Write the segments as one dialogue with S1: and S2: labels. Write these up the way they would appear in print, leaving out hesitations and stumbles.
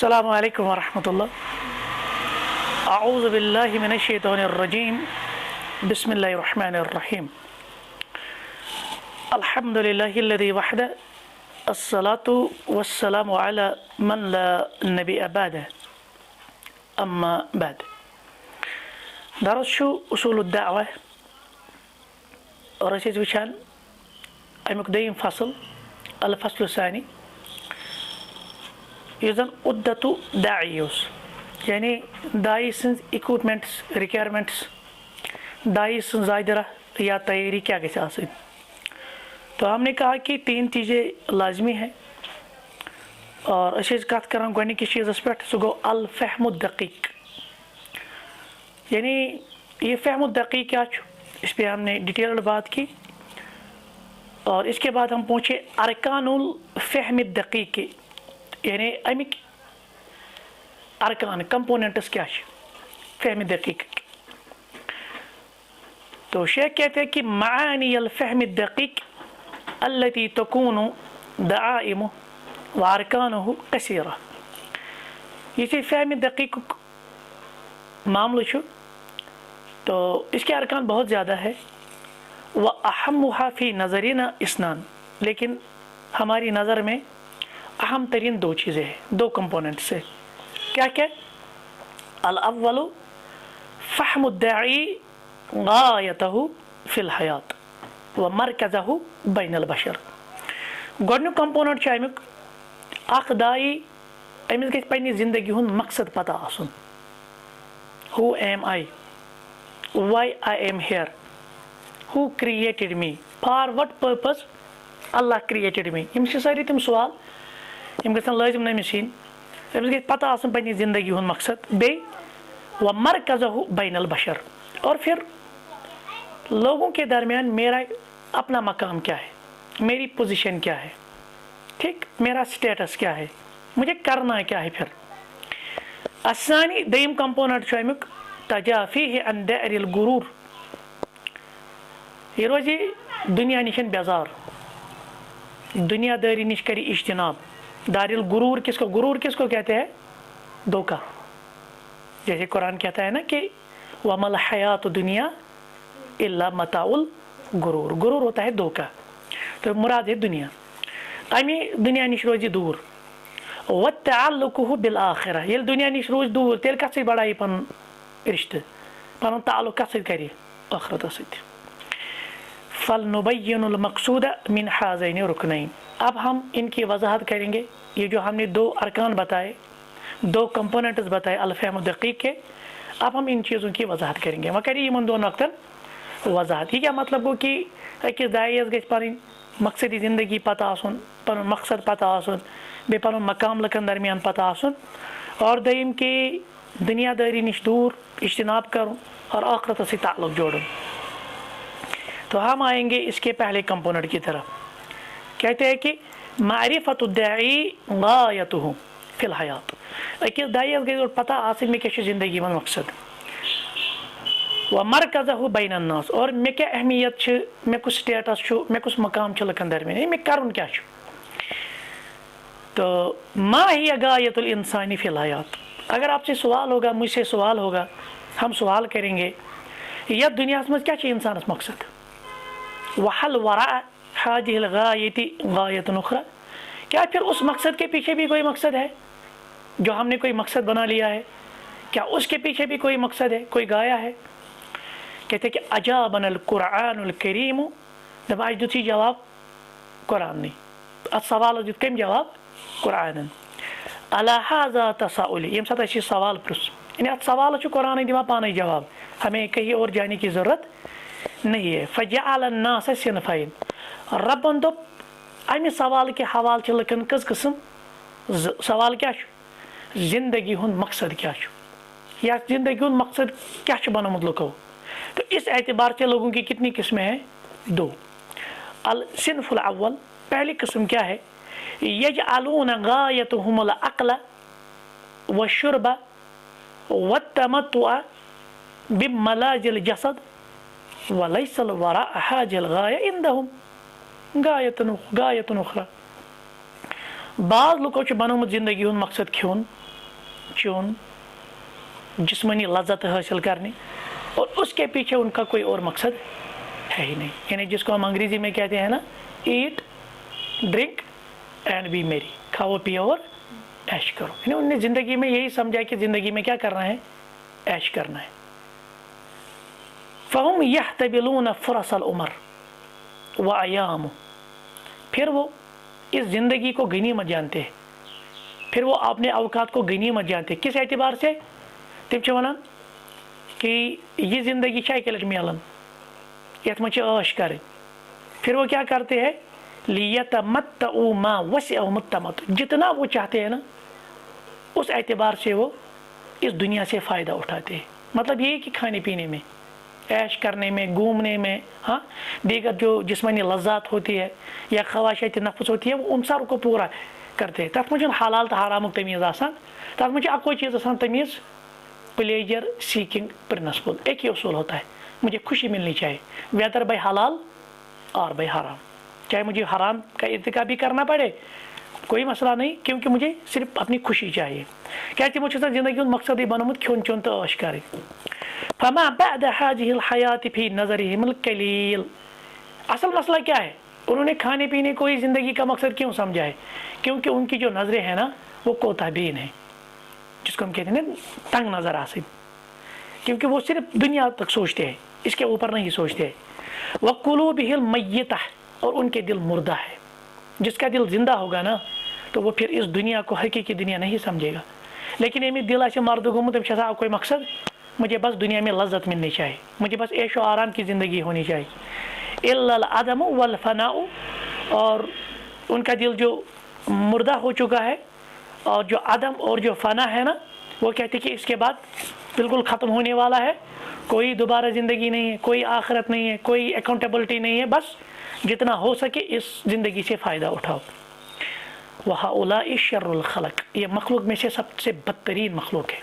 S1: السلام علیکم ورحمۃ اللہ. اعوذ باللہ من الشیطان الرجیم. بسم اللہ الرحمن الرحیم. الحمد للہ الذی وحدہ الصلاة والسلام علی من لا نبی بعدہ. اما بعد. درس چھُ اصول الدعوہ اور أسۍ وٕچھان امیُک دوٚیِم فصل الفصل الثانی یُس زن عدتُ داعی اوس، یعنی داعی سٕنٛز اِکوپمنٹس رِکویرمنٹس، داعی سٕنٛز ظٲہِرہ یا تیاری کیا گژھِ آسٕنۍ. تو ہم نے کہا کہ 3 چیزیں لازمی ہیں اور أسۍ ٲسۍ کتھ کران گۄڈنِکِس چیٖزس پٮ۪ٹھ، سُہ گوٚو الفہم الدقیق. یعنی یہ فہم الدقیق کیا چھُ، اس پہ ہم نے ڈیٹیلڈ بات کی اور اس کے بعد ہم پہنچے ارکان الفہم الدقیق کے، یعنی امک ارکان کمپوننٹس کیا چھِ فہم دقیق. تو شیخ کہتے ہیں کہ معانی الفہم الدقیق التي تكون دعائمه وارکانه کثیرہ. یہ چیز فہم دقیق معاملہ چھُ تو اس کے ارکان بہت زیادہ ہے. وَأَحَمُّهَا فِي نَظَرِنَا اِسْنَان، لیکن ہماری نظر میں اہم ترین 2 چیزیں ہیں، 2 کمپوننٹس ہیں. کیا کیا؟ الاول فہم الداعی غایتہ فی الحیات ومرکزہ بین البشر. گۄڈنیُک کمپوننٹ چھُ امیُک اکھ داعی، أمِس گژھِ پننہِ زندگی ہُنٛد مقصد پتہ آسُن. Who am I? Why I am here? Who created me? For what purpose Allah created me? یِم چھِ سٲری تِم سوال یِم گژھن لٲزم نٔمِس یِنۍ. أمِس گژھِ پتہ آسُن پننہِ زندگی ہُنٛد مقصد. بیٚیہِ ومرکزہ بین البشر، اور پھر لوگوں کے درمیان میرا اپنا مقام کیا ہے، میری پوزیشن کیا ہے، ٹھیک، میرا اسٹیٹس کیا ہے، مجھے کرنا کیا ہے. پھر الثانی دوٚیِم کمپوننٹ چھُ امیُک تجافیہ عن دائر الغرور. یہ روزِ دنیا نِش بیزار، دنیا داری نش کرے اجتناب. دار الغرور غرور کس کو کہتے ہیں؟ دھوکہ. جیسے قرآن کہتا ہے نا کہ وَمَا الْحَيَاةُ الدُّنْيَا إِلَّا مَتَاعُ الْغُرُورِ. غرور ہوتا ہے دھوکہ، تو مراد ہے دنیا. امی دنیا نش روزِ دوٗر. وَتَعَلُّقُهُ بِالْآخِرَةِ، ییٚلہِ دنیا نش روزِ دوٗر تیٚلہِ کتھ سۭتۍ بڑایہِ پنُن رشتہٕ، پنُن تعلق کتھ سۭتۍ کرِ؟ ٲخرتس سۭتۍ. فَلْنُبَيِّنُ الْمَقْصُودَ مِنْ هَذَيْنِ الرُّكْنَيْنِ. اب ہم ان کی وضاحت کریں گے. یہ جو ہم نے 2 ارکان بتائے، 2 کمپوننٹس بتائے الفہم الدقیق کے، اب ہم ان چیزوں کی وضاحت کریں گے. وۄنۍ کرِ یِمن 2 نقطن وضاحت. یہ کیا مطلب گوٚو کہ أکِس داعیَس گژھِ پنٕنۍ مقصدی زندگی پتہ آسُن، پنُن مقصد پتہ آسُن، بیٚیہِ پنُن مقام لُکن درمیان پتہ آسُن، اور دوٚیِم کہ دنیا داری نش دوٗر اجتناب کرُن اور آخرتس سۭتۍ تعلق جوڑُن. تو ہم آئیں گے اس کے پہلے کمپوننٹ کی طرف. کہتے ہیں کہ معرفت الداعی غایتہ فی الحیات. أکِس داعیَس گژھِ پتہ آسٕنۍ مےٚ کیٛاہ چھُ زندگی منٛز مقصد، ومرکزہ بین الناس، اور مےٚ کیٛاہ اہمیت چھِ، مےٚ کُس سٹیٹس چھُ، مےٚ کُس مقام چھُ لُکن درمیان، مےٚ کرُن کیٛاہ چھُ. تو ما ہی غایت الانسانی فی الحیات. اگر آپ سے سوال ہوگا، مجھ سے سوال ہوگا، ہم سوال کریں گے یتھ دنیاہس منٛز کیٛاہ چھُ انسانس مقصد. وحل وراء هذه الغایة غایت اخرى. کیا پھر اس مقصد کے پیچھے بھی کوئی مقصد ہے؟ جو ہم نے کوئی مقصد بنا لیا ہے، کیا اس کے پیچھے بھی کوئی مقصد ہے، کوئی غایہ ہے؟ کہتے کہ اجابنا القرآن الکریم. دب آج دیُت یہِ جواب قرآن. اتھ سوالس دیُت کٔمۍ جواب؟ قرآنن. علی هذا تساؤلی، ییٚمہِ ساتہٕ أسۍ یہِ سوال پرٛژھ، یعنی اتھ سوالس چھُ قرآنٕے دِوان پانے جواب، ہمیں کہیں اور جانے کی ضرورت نہیں ہے. فجعل الناس صنفین. ربن دوٚپ امہِ سوال کہِ حوالہٕ چھِ لُکن کٔژ قٕسم. سوال کیٛاہ چھُ؟ زندگی ہُنٛد مقصد کیٛاہ چھُ، یا زندگی ہُنٛد مقصد کیٛاہ چھُ بنومُت لُکو. تو اس اعتبار سے لوگوں کی کتنی قسمیں ہیں؟ 2. الصنف الاول، پہلی قسم کیا ہے؟ یجعلون غایتهم العقل والشرب والتمتع بملاذ الجسد وليس وراء هذه الغاية عندهم غاية أخرى. بعض لوکو چھ بنومت زندگی ہند مقصد کھیون چون جسمانی لذت حاصل کرنے اور اس کے پیچھے ان کا کوئی اور مقصد ہے ہی نہیں. یعنی جس کو ہم انگریزی میں کہتے ہیں نا ایٹ ڈرنک اینڈ بی میری, کھاؤ پیو اور عیش کرو. یعنی انہوں نے زندگی میں یہی سمجھا کہ زندگی میں کیا کرنا ہے, عیش کرنا ہے. فَهُمْ يَحْتَبِلُونَ فُرَصَ الْعُمَرِ وَأَيَامُ, پھر وہ اس زندگی کو غنیمت جانتے ہیں, پھر وہ اپنے اوقات کو غنیمت جانتے ہیں. کس اعتبار سے؟ تم چھ ونان کہ یہ زندگی اکہ لٹہ ملن, یت مجھ عٲش کریں. پھر وہ کیا کرتے ہیں, لِيَتَمَتَّعُوا مَا وَسِعَهُمُ التَّمَتُّعُ, جتنا وہ چاہتے ہیں نا اس اعتبار سے وہ اس دنیا سے فائدہ اٹھاتے ہیں. مطلب یہ کہ کھانے پینے میں, عیش کرنے میں, گھومنے میں, ہاں دیگر جو جسمانی لذات ہوتی ہے یا خواہشات نفس ہوتی ہے وہ ان سر کو پورا کرتے ہیں. تر مجھ حلال تو حرامک تمیز آسان, تر مجھ اکوئی چیز آسان تمیز, پلیجر سیکنگ پرنسپل. ایک ہی اصول ہوتا ہے, مجھے خوشی ملنی چاہیے, ویدر بائی حلال اور بائی حرام. چاہے مجھے حرام کا ارتکاب بھی کرنا پڑے کوئی مسئلہ نہیں, کیونکہ مجھے صرف اپنی خوشی چاہیے. کیا مجھے زندگی ہند مقصد یہ بنومت کھیون چون تو عٲش کریں. فما بعد هذه الحیات فی نظرهم القلیل, اصل مسئلہ کیا ہے, انہوں نے کھانے پینے کو ہی زندگی کا مقصد کیوں سمجھا ہے؟ کیونکہ ان کی جو نظریں ہیں نا وہ کوتا بین ہیں, جس کو ہم کہتے ہیں نا تنگ نظر آسن, کیونکہ وہ صرف دنیا تک سوچتے ہیں, اس کے اوپر نہیں سوچتے. وقلوبہ المیتہ, اور ان کے دل مردہ ہے. جس کا دل زندہ ہوگا نا تو وہ پھر اس دنیا کو حقیقی دنیا نہیں سمجھے گا. لیکن یہ دل آسے مرد گومت تم چھا کوئی مقصد, مجھے بس دنیا میں لذت ملنی چاہیے, مجھے بس عیش و آرام کی زندگی ہونی چاہیے. الا العدم والفناء, اور ان کا دل جو مردہ ہو چکا ہے اور جو عدم اور جو فنا ہے نا, وہ کہتے کہ اس کے بعد بالکل ختم ہونے والا ہے, کوئی دوبارہ زندگی نہیں ہے, کوئی آخرت نہیں ہے, کوئی اکاؤنٹیبلٹی نہیں ہے, بس جتنا ہو سکے اس زندگی سے فائدہ اٹھاؤ. وَهَؤُلَاءِ شَرُّ الْخَلَقِ, یہ مخلوق میں سے سب سے بدترین مخلوق ہے.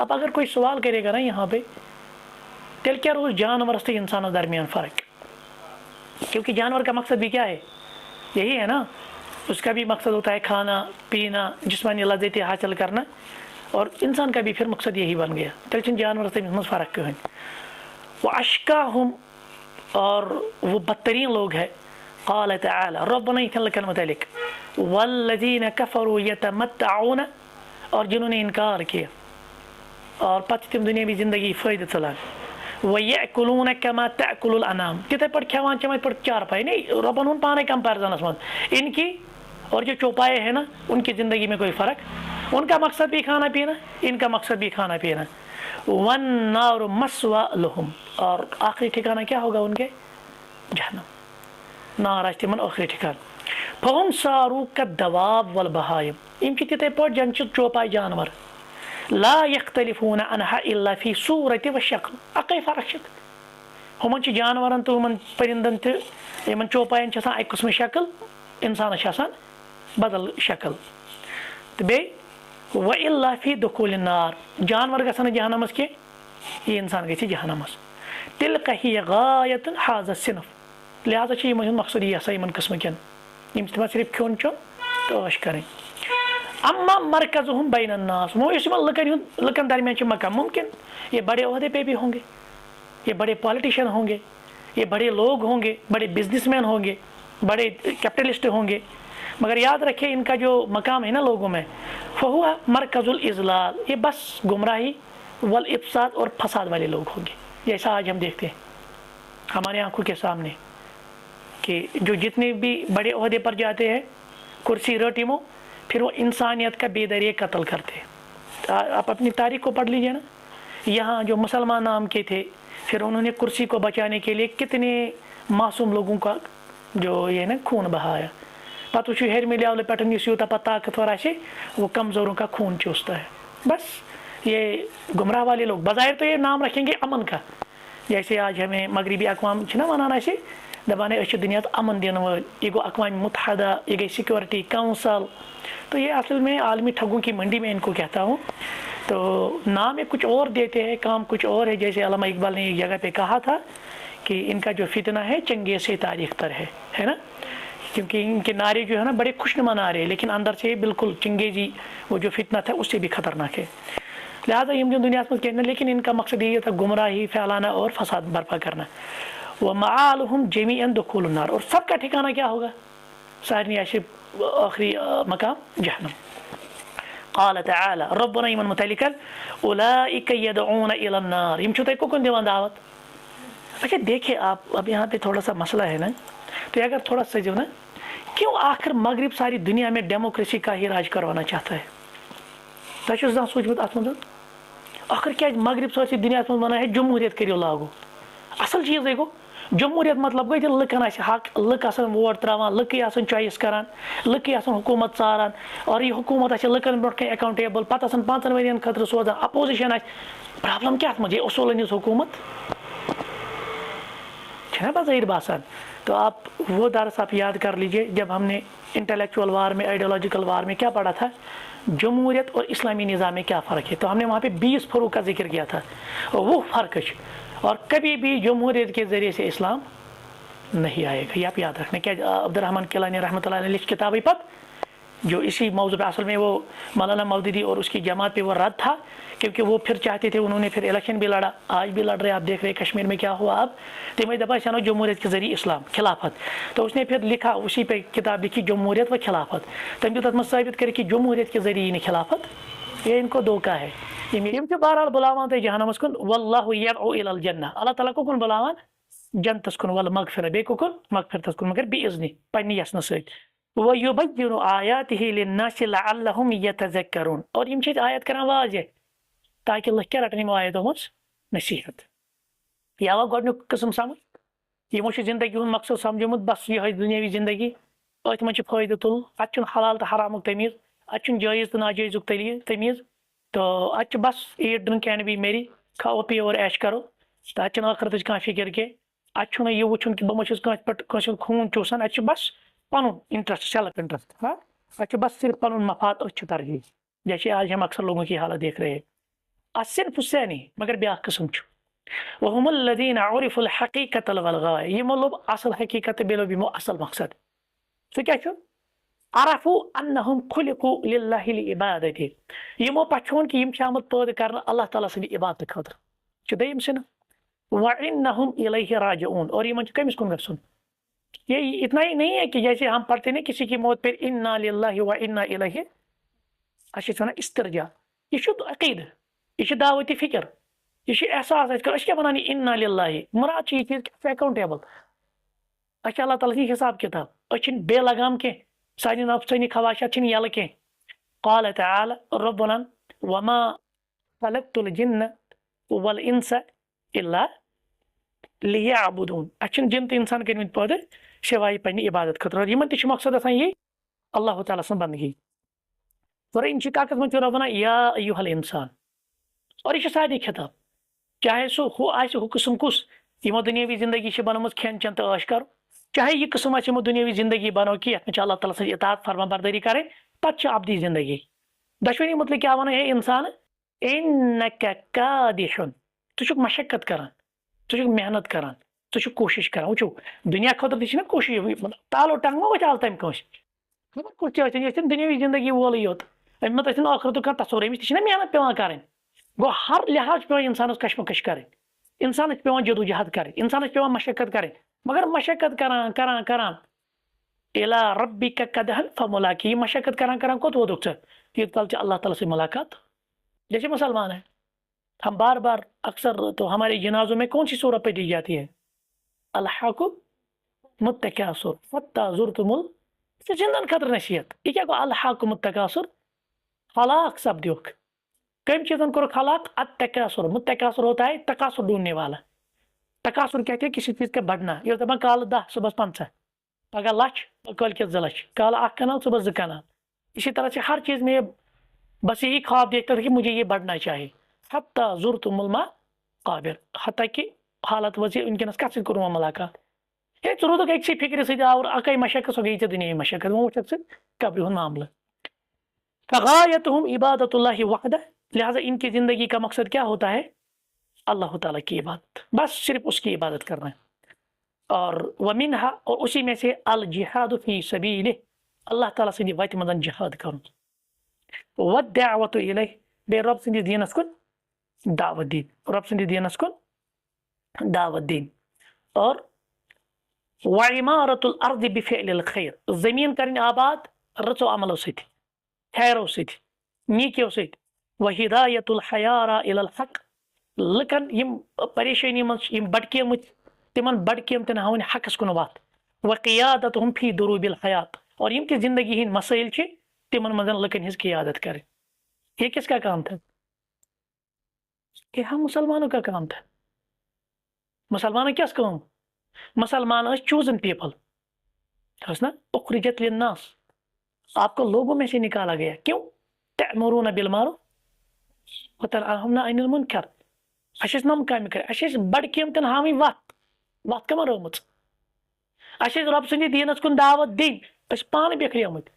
S1: اب اگر کوئی سوال کرے گا نا یہاں پہ, تیل کیا روز جانور سے انسانوں درمیان فرق, کیونکہ جانور کا مقصد بھی کیا ہے, یہی ہے نا, اس کا بھی مقصد ہوتا ہے کھانا پینا, جسمانی لذتیں حاصل کرنا, اور انسان کا بھی پھر مقصد یہی بن گیا. تیل چن جانور سے فرق کیوں ہے. وَأَشْقَاهُمْ, اور وہ بدترین لوگ ہیں. قال تعالی ربنا يتلك المتلك والذين كفروا يتمتعون, اور جنہوں نے انکار کیا اور پتہ تم دنیا بھی زندگی فائدہ چلان. وَيَأْكُلُونَ كَمَا تَأْكُلُ الْأَنَامُ, تتھے پٹ کھیوان چمت پٹ چار پائے نہیں, ربن ہن پانے کمپیرزنس من ان کی اور جو چوپائے ہیں نا ان کی زندگی میں کوئی فرق. ان کا مقصد بھی کھانا پینا, ان کا مقصد بھی کھانا پینا. وَالنَّارُ مَسْوَى لَهُمْ, اور آخری ٹھکانہ کیا ہوگا ان کے, جہنم. نار آج تمن آخری ٹھکان. فَهُمْ صَارُوا كَالدَّوَابِ وَالْبَهَائِمِ, ان کی تتھے پٹ جن چوپائے جانور. لا يختلفون عنها الا في صورة وشكل, اقی فرق شد ہمن چھ جانورن تو ہمن پرندن تہ یمن چوپائن چھ آسان اک قسم شکل, انسان چھ آسان بدل شکل. تو بے وَإِلَّا فِي دُخُولِ النَّارِ, جانور گژھن جہنمس کی, یہ انسان گژھِ جہنمس. تِلْكَ هِيَ غَايَةٌ هَذَا الصِّنْفِ, لہذا چھ یمن مقصد یہ سا یمن قسم کین, یم تم صرف کھیون چون تو عٲش کریں. اما مرکزهم بین الناس, وہ اس میں لکن درمیان چھ مقام, ممکن یہ بڑے عہدے پہ بھی ہوں گے, یہ بڑے پالیٹیشین ہوں گے, یہ بڑے لوگ ہوں گے, بڑے بزنس مین ہوں گے, بڑے کیپٹلسٹ ہوں گے, مگر یاد رکھیں ان کا جو مقام ہے نا لوگوں میں, فہو مرکز الاضلال, یہ بس گمراہی والافساد اور فساد والے لوگ ہوں گے. جیسا آج ہم دیکھتے ہیں ہمارے آنکھوں کے سامنے کہ جو جتنے بھی بڑے عہدے پر جاتے ہیں کرسی روٹیمو, پھر وہ انسانیت کا بے دریغ قتل کرتے ہیں. آپ اپنی تاریخ کو پڑھ لیجئے نا, یہاں جو مسلمان نام کے تھے پھر انہوں نے کرسی کو بچانے کے لیے کتنے معصوم لوگوں کا جو یہ نا خون بہایا. پتہ وچھو ہیرمہِ لیولہِ پٮ۪ٹھ یُس یوٗتاہ پتہ طاقتور آسہِ وہ کمزوروں کا خون چوستا ہے. بس یہ گمراہ والے لوگ بظاہر تو یہ نام رکھیں گے امن کا, جیسے آج ہمیں مغربی اقوام چھنا ونان اسہِ دپان ہے دنیا امن دن ول, یہ گو اقوام متحدہ, یہ گئی سیکورٹی کاؤنسل. تو یہ اصل میں عالمی ٹھگوں کی منڈی میں ان کو کہتا ہوں. تو نام یہ کچھ اور دیتے ہیں, کام کچھ اور ہے. جیسے علامہ اقبال نے ایک جگہ پہ کہا تھا کہ ان کا جو فتنہ ہے چنگیز سے تاریخ تر ہے نا, کیونکہ ان کے نعرے جو ہے نا بڑے خوشنما نعرے، لیکن اندر سے بالکل چنگیزی وہ جو فتنہ تھا اس سے بھی خطرناک ہے. لہٰذا یم جو دنیا میں کہنا، لیکن ان کا مقصد یہ تھا گمراہی پھیلانا اور فساد برپا کرنا. وَمَآلُهُمْ جَمِيعًا دُخُولُ النَّارِ، اور سب کا ٹھکانہ کیا ہوگا؟ سارنی ایسے آخری مقام جہنم. قال تعالی ربنا یمن متعلق اولئک یدعون الی النار، یم چھو تۄہہِ کُکُن دِوان دعوت. اچھا دیکھیے آپ، اب یہاں پہ تھوڑا سا مسئلہ ہے نا، تو اگر تھوڑا سا جو نا، کیوں آخر مغرب ساری دنیا میں ڈیموکریسی کا ہی راج کروانا چاہتا ہے؟ تۄہہِ چھُو زانٛہہ سوٗنٛچمُت اتھ منٛز؟ آخر کیٛازِ مغرب سٲرسٕے دُنیاہس منٛز ونان ہے جمہوٗریت کٔرِو لاگوٗ؟ اصل چیٖزٕے گوٚو جمہوٗریت مطلب گوٚو ییٚلہِ لُکن آسہِ حق، لُکھ آسن ووٹ تراوان، لُکٕے آسن چویس کران، لُکٕے آسن حکوٗمت ژاران، اور یہ حکوٗمت آسہِ لُکن برونٛٹھ کَنہِ اکاؤنٹیبل، پتہٕ آسن 5 ؤرین خٲطرٕ سوزان اپوزِشن آسہِ. پرابلم کیٛاہ اتھ منٛز؟ یہ اصوٗلن ہٕنٛز حکوٗمت چھنا بظاہر باسان. تو آپ وہ درس آپ یاد کر لیجئے جب ہم نے انٹلیکچوئل وار میں، آئیڈیولوجیکل وار میں کیا پڑھا تھا، جمہوریت اور اسلامی نظام میں کیا فرق ہے. تو ہم نے وہاں پہ 20 فروق کا ذکر کیا تھا، وہ فرق ہے. اور کبھی بھی جمہوریت کے ذریعے سے اسلام نہیں آئے گا، یہ آپ یاد رکھنا. کیا عبد الرحمن کیلانی رحمۃ اللہ علیہ لکھی کتاب پر، جو اسی موضوع پہ اصل میں وہ مولانا مودودی اور اس کی جماعت پہ وہ رد تھا، کیونکہ وہ پھر چاہتے تھے، انہوں نے پھر الیکشن بھی لڑا، آج بھی لڑ رہے، آپ دیکھ رہے کشمیر میں کیا ہوا. اب تمہیں دپا سنو جمہوریت کے ذریعے اسلام خلافت. تو اس نے پھر لکھا، اسی پہ کتاب لکھی جمہوریت و خلافت. تم جو تم ثابت کرے کہ جمہوریت کے ذریعے نہیں خلافت، یہ ان کو دھوکہ ہے. یم چھِ بہرحال بلاوان تۄہہِ جہنمس کُن. واللہ یدعو الی الجنہ، اللہ تعالیٰ کُکُن بلاوان؟ جنتس کُن. والمغفرہ، بیٚیہِ کُکُن؟ مغفرتس کُن، مگر بِاذنہِ، پننہِ یژنہٕ سۭتۍ. وَیُبَیِّنُ آیاتِہ لِلنَّاسِ لَعَلَّهُمْ یَتَذَکَّرُونَ، اور یم چھِ آیت کران واضح تاکہ لُکھ کیٛاہ رٹن یمو آیتو منٛز نصیحت. یہ آوا گۄڈنیُک قٕسم سمجھ، یمو چھُ زندگی ہُنٛد مقصد سمجھومُت بس یہے دُنیاوی زندگی، أتھۍ منٛز چھُ فٲیدٕ تُلُن، اتھ چھُنہٕ حلال تہٕ حرامُک تمیٖز، اتھ چھُنہٕ جٲیز تہٕ ناجٲیزُک تمیٖز. تو اتھ چھُ بس ایٹ ڈرنک اینڈ بی میری، کھاو پیو اور ایش کرو. تو اتھ چھُنہٕ ٲخرتٕچ کانٛہہ فکر کینٛہہ. اتھ چھُنہٕ یہِ وٕچھُن کہِ بہٕ ما چھُس کٲنٛسہِ پٮ۪ٹھ کٲنٛسہِ ہُنٛد خوٗن چوٗسان، اتھ چھُ بس پنُن انٹرسٹ، سیلف انٹرسٹ. ہاں، اتھ چھُ بس صرف پنُن مفاد، أتھۍ چھُ ترجیح. جیسے آج ہم اکثر لوگوں کی حالت دیکھ رہے ہیں. الصنف الثاني، مگر بیاکھ قسم چھُ، وهم الذين عرفوا الحقيقة والغاية، یمو لوب اصل حقیقت تہٕ بیٚیہِ لوب یمو اصل مقصد. سُہ کیٛاہ چھُ؟ عرفوا انهم خلقوا لله لعبادته، یمو پہچون کہ یم چھِ آمٕتۍ پٲدٕ کرنہٕ اللہ تعالیٰ سٕنٛدِ عبادتہٕ خٲطرٕ. چھُ دوٚیِم صنف. وانهم الیہ راجعون، اور یمن چھُ کٔمِس کُن گژھُن. یہ اتنا ہی نہیں ہے کہ جیسے ہم پڑھتے ہیں کسی کی موت پہ انا للہ و انا الیہ، اچھا چھُ ونان استرجاع. یہ چھُ عقیدہ، یہ چھُ دعوتی فکر، یہ چھُ احساس. أسۍ کیٛاہ ونان یہِ انا للہ، مراد چھُ یہ چیز کہ اکاؤنٹیبل، أسۍ چھِ اللہ تعالیٰ سٕنٛدۍ حساب کتاب، أسۍ چھِنہٕ بے لگام کینٛہہ، سانہِ نفسٲنی خواہشات چھِنہٕ یلہٕ کینٛہہ. قال تعالی ربنا وما خلقت الجن والانس الا لیعبدون، اَسہِ چھِنہٕ جن تہٕ انسان کٔرمٕتۍ پٲدٕ سوائے پننہِ عبادت خٲطرٕ. یمن تہِ چھُ مقصد آسان یی اللہ تعالیٰ سٕنٛز بندگی. اور ان شقاقس منٛز چھُ رب ونان یا ایُہا الانسان، اور یہ چھُ سارنٕے خطاب، چاہے سُہ ہُہ آسہِ، ہُہ قٕسم کُس یمو دُنیاوی زندگی چھِ بنٲومٕژ کھٮ۪ن چٮ۪ن تہٕ عٲش کرُن، چاہے یہ قٕسم آسہِ یمو دُنیاوی زندگی بنٲو کہ یتھ منٛز چھِ اللہ تعالیٰ سٕنٛز اطاعت فرما بردٲری کرٕنۍ، پتہٕ چھِ ابدی زندگی. دۄشوٕنی متعلق کیٛاہ ونان ہے انسان، انک کادح، ژٕ چھُکھ مشقت کران، ژٕ چھُکھ محنت کران، ژٕ چھُکھ کوٗشش کران. وٕچھو دُنیا خٲطرٕ تہِ چھِ نا کوٗشش، تالو ٹنگ ما وۄتھِ آز تمہِ کٲنٛسہِ، خبر کُس تہِ ٲسِن، یہِ ٲسِن دُنیاوی زندگی وولٕے یوت، أمۍ مت ٲسِن ٲخرتُک کانٛہہ تصوُر، أمِس تہِ چھِ نا محنت پیٚوان کرٕنۍ. گوٚو ہر لحاظ چھُ پیٚوان انسانس کشمکش کرٕنۍ، انسانس چھِ پیٚوان جدوجہد کرٕنۍ، انسانس چھِ پیٚوان مشقت کرٕنۍ. مگر مشقت کران کران کران الی ربک قدحن فملاقی، یہ مشقت کران کران کوٚت ووتُکھ ژٕ؟ یوت کال ژےٚ اللہ تعالیٰ سے ملاقات. جیسے مسلمان ہیں ہم بار بار اکثر تو ہمارے جنازوں میں کون سی سورت پڑھی جاتی ہے؟ الحاکم متکاثر حتی زرتم زندن خطر نصیحت. یہ کیا گو الحاکم متکاثر؟ ہلاک سپدیوک. کم چیزن کو ہلاک؟ التکاثر. متکاثر ہوتا ہے تکاثر ڈھونڈنے والا. تکاثر کہتے ہیں کسی چیز کا بڑھنا. یہ دپان کال 10 صبح 50، پگہ لچھ، کل کے 2 لچھ، کال 1 کنال صبح 2 کنال. اسی طرح سے ہر چیز میں بس یہی خواب دیکھتا تھا کہ مجھے یہ بڑھنا چاہیے. حتی زرتم المقابر، حتیٰ کہ حالت وزیر ونکس کت سی کوٚر ملاقات. ہے ژٕ روٗدُکھ أکسٕے فکرِ سۭتۍ آوُر، اکے مشقت سۄ گٔیی ژےٚ دُنیاوی مشقت. وۄنۍ وٕچھکھ ژٕ قبرِ ہُنٛد معاملہٕ. فغایتہم عبادت اللہ وحدہ، لہٰذا ان کی زندگی کا مقصد کیا ہوتا ہے؟ اللہ تعالیٰ کی عبادت، بس صرف اس کی عبادت کرنا ہے. اور ومنها اور اسی میں سے الجہاد فی سبیلہ اللہ تعالیٰ سندی وتہِ منٛز جہاد کرن والدعوة الیہ بے رب سندس دینس کن دعوت دین رب سندس دینس کن دعوت دین اور وعمارة الارض بفعل الخیر زمین کرن آباد رٕژو عملو سۭتۍ خیرو سۭتۍ نیکیو سۭتۍ وہدایت الحیارى الى الحق لُکن یم پریشانی منٛز یم بٹکیمٕتۍ تمن بڑکیمتن ہاؤن حقس کن وت وقیادتهم فی دروب الحیات اور یم کہ زندگی ہند مسائل چھ تمن منٛز لکن ہز قیادت کریں یہ کس کا کام تھا؟ یہ ہم مسلمانوں کا کام تھا. مسلمانوں کیا کام؟ مسلمان اس چوزن پیپل نا اخرجت للناس آپ کو لوگوں میں سے نکالا گیا. کیوں؟ تأمرون بالمعروف وتنهون عن المنکر. اس نم کام کر اس بڑ قیمتن ہاویں وت کمن رٲومٕژ اس رب سٕنٛدِ دیٖنس کُن دعوت دِنۍ أسۍ پانہٕ بِکھریمٕتۍ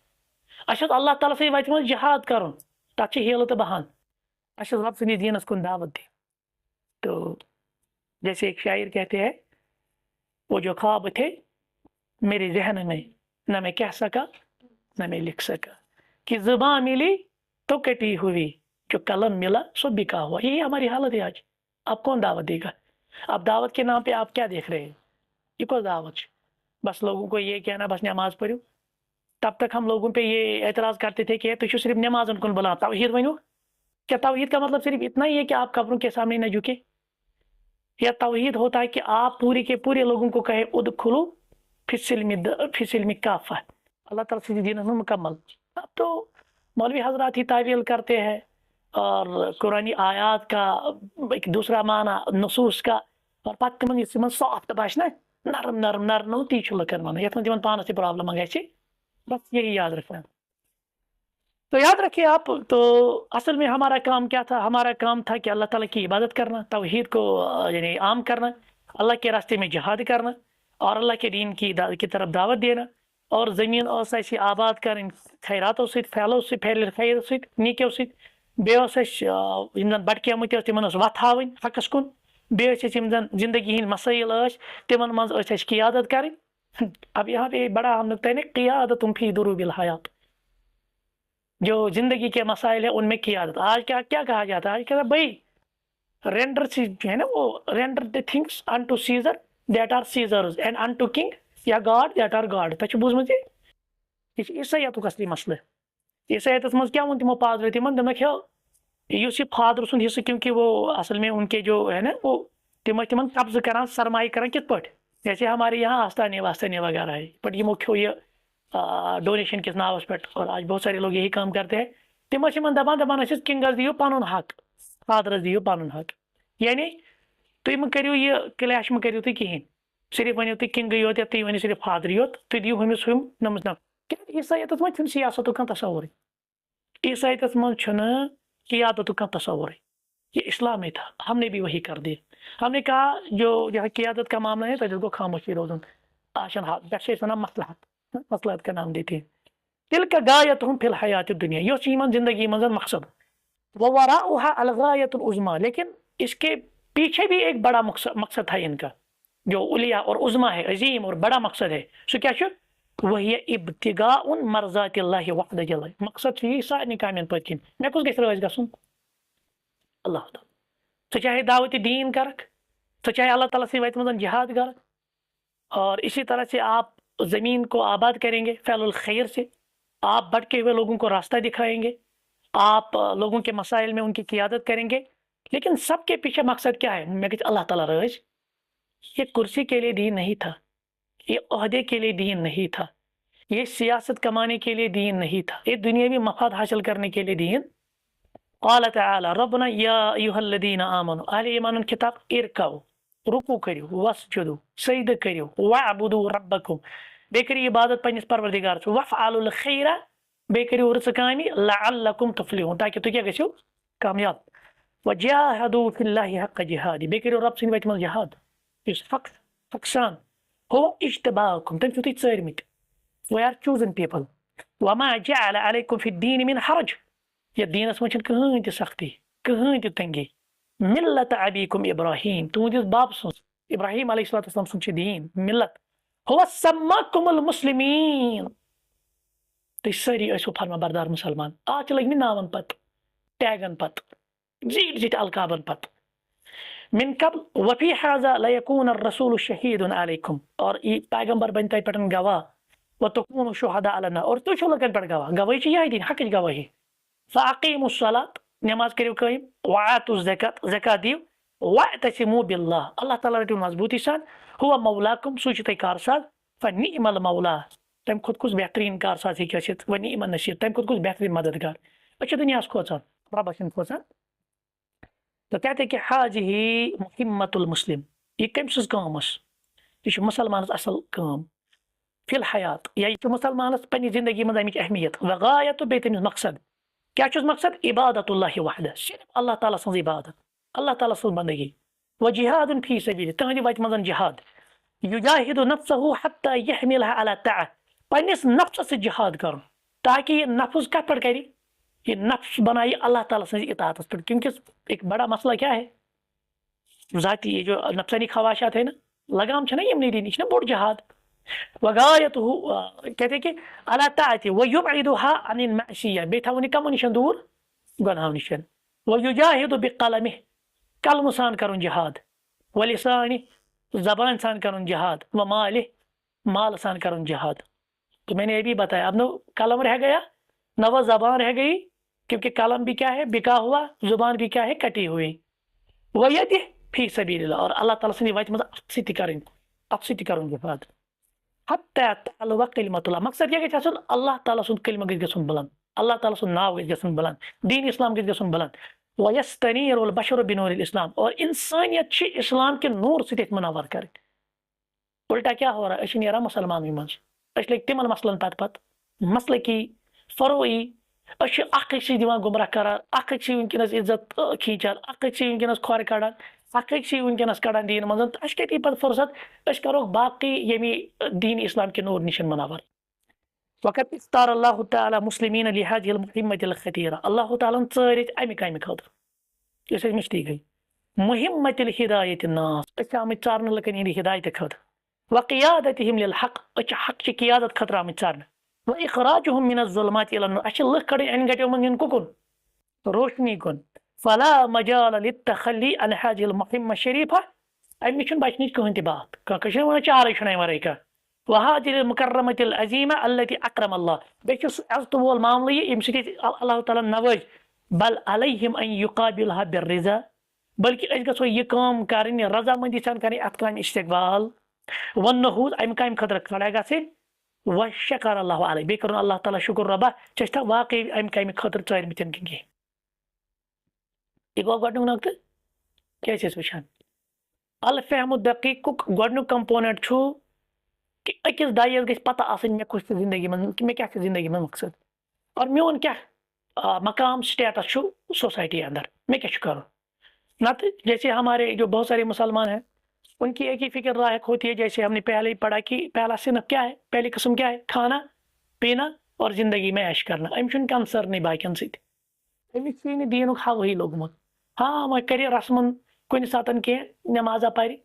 S1: اس اللہ تعالیٰ سٕنٛدِ وتہِ منٛز جہاد کرُن تتھ چھِ ہیلہٕ تہٕ بہان اس رب سٕنٛدِس دیٖنس کُن دعوت دِنۍ. تو جیسے ایک شاعر کہتے ہیں وہ جو خواب تھے میرے ذہن میں نہ میں کہہ سکا نہ میں لکھ سکا کہ زباں ملی تو کٹی ہوئی جو قلم ملا سو بکا ہوا. یہی ہماری حالت ہے آج. اب کون دعوت دے گا؟ اب دعوت کے نام پہ آپ کیا دیکھ رہے ہیں؟ یہ کوئی دعوت ہے؟ بس لوگوں کو یہ کہنا بس نماز پڑھو. تب تک ہم لوگوں پہ یہ اعتراض کرتے تھے کہ تو صرف نماز ان کو بلا توحید ونو. کیا توحید کا مطلب صرف اتنا ہی ہے کہ آپ قبروں کے سامنے نہ جھکے؟ یا توحید ہوتا ہے کہ آپ پورے کے پورے لوگوں کو کہے ادخلوا فی السلم کافہ اللہ تعالیٰ سے دین میں مکمل. اب تو مولوی حضرات ہی تعویل کرتے ہیں اور قرآنی آیات کا ایک دوسرا معنی نصوص کا اور پتہ تمن سافٹ باشنا نرم نرم نرم تی لکن ون یت من پانس تہ پرابلم گژھِ بس یہی یاد رکھنا. تو یاد رکھیے آپ. تو اصل میں ہمارا کام کیا تھا؟ ہمارا کام تھا کہ اللہ تعالیٰ کی عبادت کرنا، توحید کو یعنی عام کرنا، اللہ کے راستے میں جہاد کرنا اور اللہ کے دین کی طرف دعوت دینا اور زمین اس ایسی آباد کریں خیراتوں سے پھیلو سے پھیل خیر سے نیکیو سے بیٚیہِ بٹکیمٕتۍ ٲسۍ تِمن ٲس وتھ ہاوٕنۍ حقس کُن. بیٚیہِ ٲسۍ یِم زن زندگی ہٕنٛدۍ مسائل ٲسۍ تمن منٛز ٲسۍ اَسہِ قیادت کرٕنۍ. اب یہاں پہ بڑا اہم نقطہ ہے قیادت فی دروب الحیات. جو زندگی کے مسائل ہیں ان میں قیادت. آج کیا کہا جاتا ہے؟ آج کہتا ہے بھائی رینڈر جو ہے نا وہ render the things unto Caesar that are Caesar's and unto king یا گاڈ دیٹ آر گاڈ. تۄہہِ چھُ بوٗزمُت یہ چھُ عیسٲیتُک اصلی مسئلہ. عیسائیتس منٛز کیا ووٚن تِمو پادرو تِمن دوٚپنکھ یُس یہ فادر سُنٛد حصہٕ کیونکہ وہ اصل میں ان کے جو ہے نا وہ تم ٲسۍ تمن قبضہ کران سرمایہ کران کت پٲٹھۍ جیسے ہمارے یہاں آستانے واستانے وغیرہ ہے بٹ یمو کھیو یہ ڈونیشن کس ناوس پہ اور آج بہت سارے لوگ یہی کام کرتے ہیں. تم دپان کنگس دیو پن حق فادرس دیو پن حق. یعنی تھی مہ کرو یہ کلیش مہ کرو تھی کہین صرف ونو تھی کنگی یوت یا تھی ونو صرف فادری یوت تھی دیو ہمس ہم نمس نم. عیسائیتس من چھُنہٕ سیاستُک کانٛہہ تصور. عیسائیتس من چھُنہٕ قیادتُک کانٛہہ تصور. یہ اسلام میں تھا. ہم نے بھی وہی کر دیا. ہم نے کہا جو یہاں قیادت کا معاملہ ہے تجھے کو خاموشی روزن آشن ہاتھ بیٹھے ونان مصلحت کا نام دیتے ہیں. دل کا غایتہم فی الحیات الدنیا یہ یمن زندگی منٛز مقصد ووراؤها الغایت العظمیٰ. لیکن اس کے پیچھے بھی ایک بڑا مقصد تھا ان کا جو علیٰ اور عظمیٰ ہے عظیم اور بڑا مقصد ہے. سو کیا چھُ وہی ابتغاء مرضات اللہ وحد جل. مقصد یہ سارے کامین پتہ کن مے کس گژھِ رٲضۍ گژھُن اللہ تعالیٰ. ژٕ چاہے دعوت دین کرک ژٕ چاہے اللہ تعالیٰ سے وتہِ منٛز جہاد کر اور اسی طرح سے آپ زمین کو آباد کریں گے فعل الخیر سے. آپ بھٹکے ہوئے لوگوں کو راستہ دکھائیں گے. آپ لوگوں کے مسائل میں ان کی قیادت کریں گے. لیکن سب کے پیچھے مقصد کیا ہے؟ میں کہتے اللہ تعالیٰ رٲضۍ. یہ کرسی کے لیے دین نہیں تھا. یہ عہدے کے لیے دین نہیں تھا. یہ سیاست کمانے کے لیے دین نہیں تھا. یہ دنیاوی مفاد حاصل کرنے کے لیے دین. قال تعالی ربنا یا ایھا الذین آمنوا اہل ایمان کتاب ارکعوا رکوع کریو واسجدوا سجدہ کریو واعبدوا ربکم بیٚیہِ کٔرِو عبادت پننس پروردگار وافعلوا الخیر بیٚیہِ کٔرِو رٕژٕ کامہِ لعلکم تفلحون تاکہ تُہۍ کیٛاہ گٔژھِو کامیاب. وجاہدوا فی اللہ حق جہادی بیٚیہِ کٔرِو رب سٕنٛدِ وتہِ منٛز جہاد یُس حق سان هو اجتباکم تٔمۍ چھُو تُہۍ ژٲرمٕتۍ. We are chosen people. وما جعل عليكم في الدين من حرج. یہ دینس منٛز چھنہٕ کٕہٕنۍ تہِ سختی کٕہٕنۍ تہِ تنگی. ملت ابیکم ابراہیم تُہنٛدس باب سٕنٛز ابراہیم علیہ السلام سن دین ملت هو سماکم المسلمین تُہۍ سٲری ٲسِو فرما بردار مسلمان آز چھِ لٔگمٕتۍ ناوَن پتہٕ ٹیگن پتہٕ زیٖٹھۍ زیٖٹھۍ القابن پتہٕ من قبل وفی هذا ليكون الرسول شہید علیکم اور یہ پیغمبر بن تۄہہِ پٮ۪ٹھ گواہ وتكونوا شهداء على الناس اور تُہۍ چھِو لُکن پٮ۪ٹھ گواہ گوٲہی چھِ یِہے دِنۍ حقٕچ گواہی فاقیموا الصلاة نماز کٔرِو قٲیِم وآتوا الزکات زکات دِیِو واعتصموا بالله اللہ تعالیٰ رٔٹِو مضبوٗطی سان هو مولاکم سُے چھُ تۄہہِ کارساز فنعم المولا تمہِ کھۄتہٕ کُس بہتریٖن کارساز ہیٚکہِ ٲسِتھ ونعم النصیٖر تمہِ کھۄتہٕ کُس بہتریٖن مددگار أسۍ چھِ دُنیاہس کھوژان رۄبس چھِنہٕ کھوژان تو کہتے ہیں کہ حاضی مہمت المسلم یہ کم سٕنٛز کٲم ٲس یہ چھُ مُسلمانس اصل کٲم فی الحیات یا یہ چھُ مُسلمانس پننہِ زندگی منٛز امیِچ اہمیت وغایت تو بیٚیہِ تٔمِس مقصد کیاہ چھُس مقصد عبادت اللہ وحدہ صرف اللہ تعالیٰ سٕنٛز عبادت اللہ تعالیٰ سٕنٛز بندگی و جہاد فی سبیل تہنٛدِ وتہِ منٛز جہاد یجاہد نفسه حتى يحملها على طاعة پننس نفسس سۭتۍ جہاد کرُن تاکہ یہ نفس کتھ پٮ۪ٹھ کرِ یہ نفس بنائے اللہ تعالیٰ سٕنٛزِ اطاعتس پٮ۪ٹھ کیونکہ ایک بڑا مسئلہ کیا ہے ذاتی یہ جو نفسانی خواہشات ہے نا لگام چھنا یمنٕے دِنۍ یہِ چھُنہ بوٚڑ جہاد وغایتہ کہتے کہ اللہ طاعتہِ ویبعدها عن المعصیہ بیٚیہِ تھاوُن یہِ کمو نِش دوٗر گۄناہو نِش ویجاہد بقلمہ قلمہٕ سان کرُن جہاد ولسانہ زبان سان کرن جہاد و مال مال سان کرن جہاد تو میں نے یہ بھی بتایا اب نہ قلم رہ گیا نہ وہ زبان رہ گئی کیونکہ قلم بھی کیا ہے بکا ہوا زبان بھی کیا ہے کٹی ہوئی وہ ید فی سبیل اللہ اور اللہ تعالیٰ سٕنٛدِ وتہِ منٛز اتھ سۭتۍ تہِ کرُن جہاد حتی تعلو کلمت اللہ مقصد کیاہ گژھِ آسُن اللہ تعالیٰ سُنٛد کلمہ گژھِ گژھُن بلند اللہ تعالیٰ سُنٛد ناو گژھِ گژھُن بلند دین اسلام گژھِ گژھُن بلند ویستنیر البشر بنور الاسلام اور انسانیت چھِ اسلام کے نور سۭتۍ منور کرٕنۍ الٹا کیا ہو رہا ہے أسۍ چھِ نیران مسلمانٕے منٛز أسۍ لٔگۍ تِمن مسلن پتہٕ مسلکی فروعی أسۍ چھِ اکھ أکۍ سٕے دِوان گمراہ کران اکھ أکۍ سٕے وٕنکیٚنس عزت کھینچان اکھ أکۍ سٕے وٕنکیٚنس کھۄر کڑان اکھ أکۍ سٕے وٕنکیٚنس کڑان دیٖن منٛز تہٕ اَسہِ کَتہِ پتہٕ فرصت أسۍ کروکھ باقٕے ییٚمہِ دیٖن اسلام کے نور نِش منور وقت اختار اللہ تعالیٰ مسلمین لہذه المہمة الخطیرہ اللہ تعالیٰ ہن ژٲرۍ أسۍ امہِ کامہِ خٲطرٕ یۄس اَسہِ مٔشتٕے گٔے مہمت الہدایت الناس أسۍ چھِ آمٕتۍ ژارنہٕ لُکن ہٕنٛدِ ہدایتہٕ خٲطرٕ وقیادتہم للحق أسۍ چھِ حق چہِ قیادت خٲطرٕ آمٕتۍ ژارنہٕ واخراجهم من الظلمات الى النور اَسہِ چھِ لُکھ کڑٕنۍ انہِ گٹیو منٛز نِنۍ کُکُن روشنی کُن فلا مجال للتخلی عن هذه المہمة الشریفہ امہِ نِش چھُنہٕ بچنٕچ کٕہٕنۍ تہِ بات کانٛہہ چھُنہ ونان چارے چھُنہٕ امہِ ورٲے کانٛہہ وهذه المكرمة العظیمة التي اکرم اللہ بیٚیہِ چھُ سُہ عزتہٕ وول معاملہٕ یہِ ییٚمہِ سۭتۍ اللہ تعالیٰ نوٲزِ بل علیہم ان یقابلها بالرضا بلکہ أسۍ گژھو یہِ کٲم کرٕنۍ رضامندی سان کرٕنۍ اتھ کامہِ استقبال والنہوض امہِ کامہِ خٲطرٕ کھڑا گژھٕنۍ وشکر اللہ علیہ بیٚیہِ کرُن اللہ تعالیٰ شکر رۄبہ ژےٚ چھا واقعی امہِ کامہِ خٲطرٕ ژٲرمٕتٮ۪ن کِنہٕ کینٛہہ یہِ گوٚو گۄڈنیُک نۄقطہٕ کیٛاہ چھِ أسۍ وٕچھان الفہم الدقیٖقُک گۄڈنیُک کمپوننٹ چھُ کہ أکِس دایس گژھِ پتہ آسٕنۍ مےٚ کُس چھُ زندگی منٛز مےٚ کیاہ چھُ زندگی منٛز مقصد اور میون کیا مقام سٹیٹس چھُ سوسائٹی اندر میں کیا چھُ کرُن نتہٕ جیسے ہمارے جو بہت سارے مسلمان ہیں ان کی ایک ہی فکر لاحق ہوتی ہے جیسے ہم نے پہلے ہی پڑھا کہ پہلا صنف کیا ہے پہلی قسم کیا ہے کھانا پینا اور زندگی میں عیش کرنا أمِس چھُنہٕ کنسرنٕے باقین سۭتۍ أمِس چھُے نہٕ دیٖنُک ہوہٕے لوٚگمُت ہاں وۄنۍ کرِ رسمن کُنہِ ساتہٕ کینٛہہ نٮ۪مازا پرِ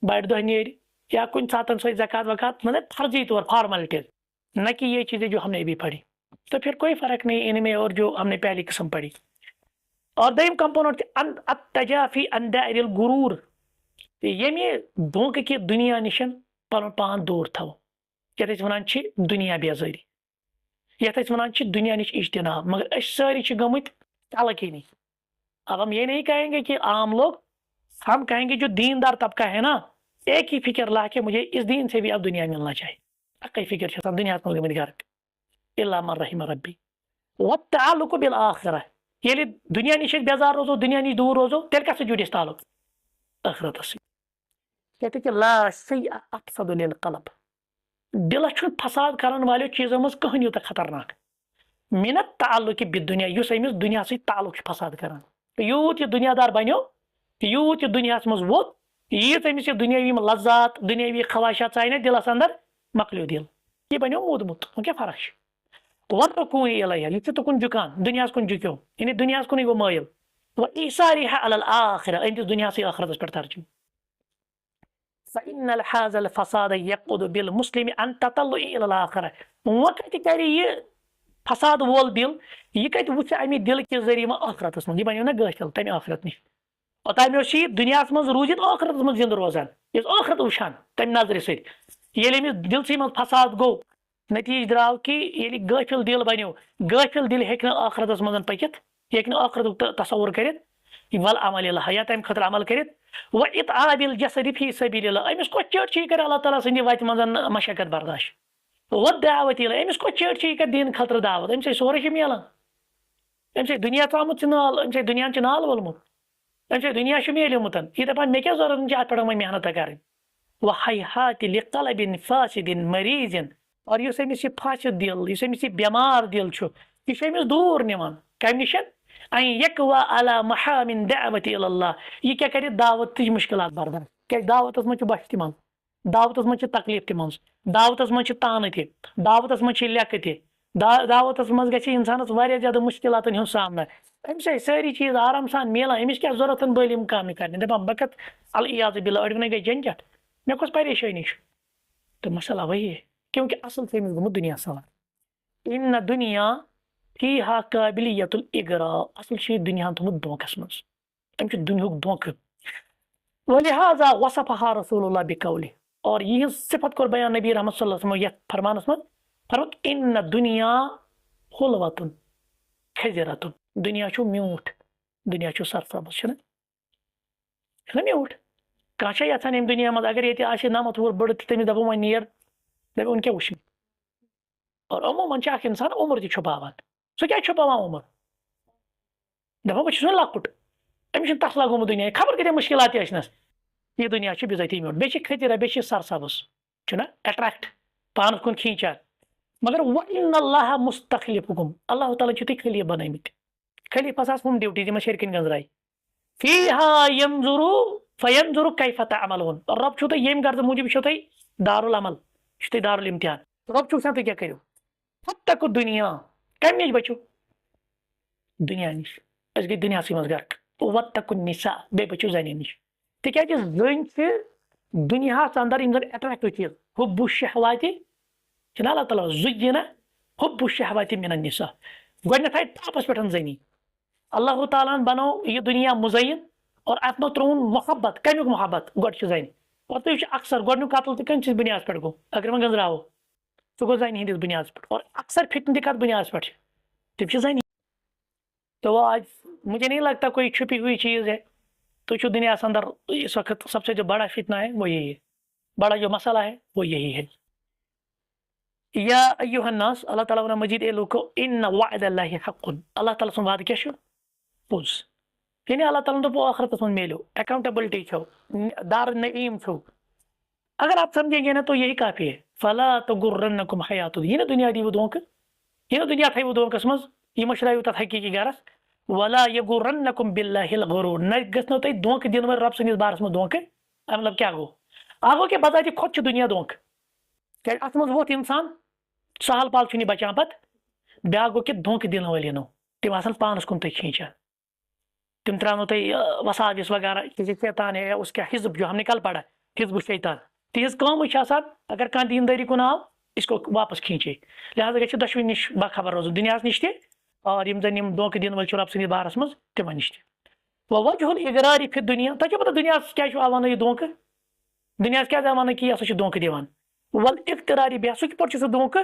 S1: بڑِ دۄہ نیرِ یا کُنہِ ساتہٕ سۄ زکات وکات مطلب فرضی طور فارملٹیز نہ کہ یہ چیزیں جو ہم نے ابھی پڑھی تو پھر کوئی فرق نہیں ان میں اور جو ہم نے پہلی قسم پڑھی اور دوٚیِم کمپوننٹ التجافی عن دائر الغرور ییٚمہِ دھوکہٕ کہِ دُنیا نِشن پنُن پان دوٗر تھاوو یتھ أسۍ ونان چھِ دُنیا بیزٲری یتھ أسۍ ونان چھِ دُنیا نِش اجتناب مگر أسۍ سٲری چھِ گٔمٕتۍ تلک ہی نہیں اب ہم یہ نہیں کہیں گے کہ عام لوگ ہم کہیں گے جو دیندار طبقہ ہے نا ایک ہی فکر لا کے مجھے اس دین سے بھی اب دنیا ملنا چاہیے اکے فکر چھِ آسان دُنیاہس منٛز گٔمٕتۍ غرق الا من رحم ربی والتعلق بالآخرہ ییٚلہِ دُنیا نِش أسۍ بیزار روزو دُنیا نِش دوٗر روزو تیٚلہِ کتھ سۭتۍ جُڑِ اَسہِ تعلق ٲخرتس سۭتۍ کہتے کہ لا شیء افسد للقلب دلس چھُنہٕ فساد کرن والیو چیٖزو منٛز کٕہٕنۍ یوٗتاہ خطرناک من التعلق بالدنیا یُس أمِس دُنیا سۭتۍ تعلق چھُ فساد کران یوٗت یہِ دُنیا دار بنیو یوٗت یہِ دُنیاہس منٛز ووت ییٖژ أمِس یہِ دُنیاوی لذات دُنیاوی خواہشات ژاے نہ دلس اندر مکلیو دل یہِ بنیو موٗدمُت وۄنۍ کیٛاہ فرق چھِ وَالرُّكُونِ إِلَيْهَا یہِ چھُ تُکُن جُکان دُنیاہس کُن جُکیو یعنی دُنیاہس کُنٕے گوٚو مٲیِل وَإِيثَارِهَا عَلَى الْآخِرَةِ أمۍ دِژ دُنیاہسٕے ٲخرتس پٮ۪ٹھ ترجیح فإن هذا الفساد يقود بالمسلم عن تطلع إلى الآخرة. وقت كاري فساد وول دل یہ کت وچ امی دل کے ذریعہ میں آخرتس من یہ بنو نا غافل تمہ آخرت نش اور تمہ یہ دنیا من روزت آخرتس من زند روزان اس آخرت وچان تمہ نظر ست یل امس دلسی من فساد گو نتیج دراو کہ یل غافل دل بنو غافل دل ہیکہ آخرتس من پکت ہیکہ آخرت تصور کرت ول عمل اللہ یا تمہ خاطر عمل کرت و اتعاب الجسد فی سبیل اللہ امس کو چٹ چھ کر اللہ تعالی سند وت من مشقت برداشت و دعوت الى امس کو چٹ چھ کر دین خاطر دعوت امس سورے چھ میلان امس دنیا ترامت نال امس دنیا نال ولمت امس دنیا میلیمت یہ دپان مے کیا ضرورت ات پہ محنت کریں وحیحات لقلب فاسد مریض اور اس امس یہ فاسد دل اس امس یہ بیمار دل یہ امس دور نمان کم نش ان یکوا علی محامن دعوت الی اللہ یہ کیا کرے دعوت تج مشکلات برداشت کہ دعوت من بش تم دعوت من تکلیف تم دعوت من تانہ تہ دعوت من لیکھ تہ دعوت من گژھِ انسانس واریاہ زیادہ مشکلاتن ہند سامنا امس ساری چیز آرام سان میلان امس کیا ضرورت بلم کام کرنے دپان بکت العیاذ باللہ اڑونے گئی جنجٹ مے کس پریشانی تو مسئلہ وہی ہے کیونکہ اصل سے امس گومت دنیا سوار ان دنیا فیہا قابلیت الاغراء اصل چھ دنیا تھومت دھوکس مز ام چھ دنیاک دھوکہ ولہذا وصفها رسول اللہ بقولہ اور یہ صفت کور بیان نبی رحمت صلی اللہ علیہ وسلم یت فرمانس مز فرمت ان دنیا حلوۃ خضرۃ دنیا چھ میوٹھ دنیا چھ سرسبز چھنا میوٹھ کانچا یژھان ام دنیا مز اگر یہ آسہ نمت وُہر بڑھ تمس دپو وۄنۍ نیر دپہ وۄنۍ کیاہ وٕچھِ اور عموماً اخ انسان عمر تہ چھپاوان سہ کیا چھپاوان عمر دپان بہ چھس وۄنۍ لۄکُٹ أمس چھُنہٕ تسلا گوٚمُت دُنیا خبر کۭتیاہ مُشکلات آسنس یہ دنیا چھِ بِذٲتی میوٗٹھ بیٚیہِ چھِ کھٔتِرا بیٚیہِ چھِ سرسبز چھُنہ اٹریکٹ پانس کُن کھینچان مگر وَإِنَّ اللَّهَ مُسْتَخْلِفُكُمْ اللہ تعالیٰ چھُ تُہۍ خلیٖف بنٲومٕتۍ خلیٖفس آسہٕ ہُم ڈیوٹی تِمن شرکن گنٛزراے فیٖہا يَنظُرُ فَيَنظُرُ كَيْفَ تَعْمَلُونَ رۄب چھُو تۄہہِ ییٚمہِ غرضہٕ موٗجوٗب چھُو تۄہہِ دارالعمل چھُ تۄہہِ دارالامتحان رۄب چھُو وٕچھان تُہۍ کیٛاہ کٔرِو فَاتَّقُوا دُنیا کمہِ نِش بٔچِو دنیا نِش أسۍ گٔے دُنیاہسٕے منٛز غرق وَاتَّقُوا النِّساء بیٚیہِ بٔچِو زَنٮ۪ن نِش تِکیٛازِ زٔنۍ چھِ دُنیاہس اندر یِم زن اٹریکٹو چیٖز حُبُّ الشہواتِ چھُنہ اللہ تعالیٰ زُیِّنَ حُبُّ الشہواتِ مِنَ النِّساء گۄڈنٮ۪تھ آیہِ ٹاپس پٮ۪ٹھ زٔنی اللہ تعالیٰ ہن بنوو یہِ دُنیا مُزین اور اتھ منٛز ترٛووُن محبت کمیُک محبت گۄڈٕ چھِ زنہِ اور تُہۍ وٕچھِو اکثر گۄڈنیُک قتل تہِ کٔمۍ سٕنٛدِس بُنیادس پٮ۪ٹھ گوٚو اگر وۄنۍ گنٛزراوو سُہ گوٚو زنہِ ہٕنٛدِس بُنیادس پٮ۪ٹھ اور اکثر فتنہٕ تہِ کتھ بُنیادس پٮ۪ٹھ چھِ تِم چھِ زنہِ تو آج مجھے نہیں لگتا کوئی چھپی ہوئی چیز ہے تو جو دنیا کے اندر اس وقت سب سے جو بڑا فتنہ ہے وہ یہی ہے بڑا جو مسئلہ ہے وہ یہی ہے یا ایوہ الناس اللہ تعالیٰ ونان مجید اے لوکو ان وعد اللہ حق اللہ تعالیٰ سن وعدٕ کیاہ چھُ پوٚز یعنی اللہ تعالیٰ دوٚپ آخرتس منٛز میلیو اکاؤنٹیبلٹی چھو دار نعیم چھو اگر آپ سمجھیں گے نا تو یہی کافی ہے فلا تغرنکم حیات یہ نا دنیا دیو دھونکہ یہ نا دنیا تھایو دھونکس منٛز یہ مشرایو تتھ حقیقی غرض ولا یغرنکم باللہ الغرور نہ گژھنو تۄہہِ دھونکہٕ دِنہٕ وٲلۍ رۄب سٕنٛدِس بارس منٛز دھونکہٕ امیُک مطلب کیاہ گوٚو اکھ گوٚو کہِ بذاتِ خۄد چھُ دُنیا دھونکہٕ کیازِ اتھ منٛز ووٚتھ انسان سہل پال چھُنہٕ یہِ بچان پتہٕ بیاکھ گوٚو کہِ دھونکہٕ دِنہٕ وٲلۍ یِنو تِم آسان پانس کُن تُہۍ کھینچان تم تراونو تۄہہِ وساوس وغیرہ شیطان ہے اس کا حزب جو ہم نے کل پڑھا حزب شیطان تہذ کٲمٕے چھِ آسان اگر کانٛہہ دیندٲری کُن آو اس کو واپس کھینچے لہٰذا گژھِ دۄشوٕنی نِش باخبر روزُن دُنیاہس نِش تہِ اور یِم زن یِم دھونکہٕ دِنہٕ وٲلۍ چھِ رۄب سٕنٛدِس بارس منٛز تِمن نِش تہِ وجہ الاغرار فی دُنیا تۄہہِ چھو پتہ دُنیاہس کیازِ چھُ آوان یہِ دھونکہٕ دُنیاہس کیازِ آو وننہٕ کہِ یہِ ہسا چھُ دھونکہٕ دِوان والاغترار بها سُہ کِتھ پٲٹھۍ چھُ سُہ دھونکہٕ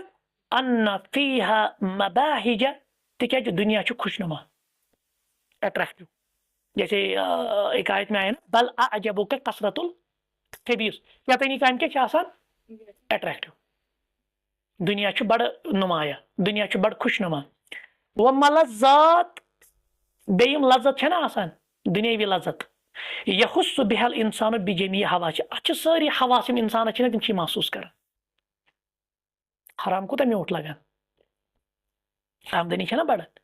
S1: ان فیہا مباہج تِکیازِ دُنیا چھُ خوشنما اٹریکٹِو جیسے ایک آیت میں آیا نا بل اعجبک کثرت الخبیث یتنی کامہِ کیاہ چھِ آسان اٹریکٹِو دُنیا چھُ بڑٕ نُمایاں دُنیا چھُ بڑٕ خوشنما وملذات بیٚیہِ یِم لذت چھےٚ نا آسان دُنیاوی لذت یحس بها الانسان بجمیع حواس اتھ چھِ سٲری حواس یِم انسانس چھِ نا تِم چھِ محسوٗس کران حرام کوٗتاہ میوٗٹھ لگان آمدنی چھےٚ نا بڑان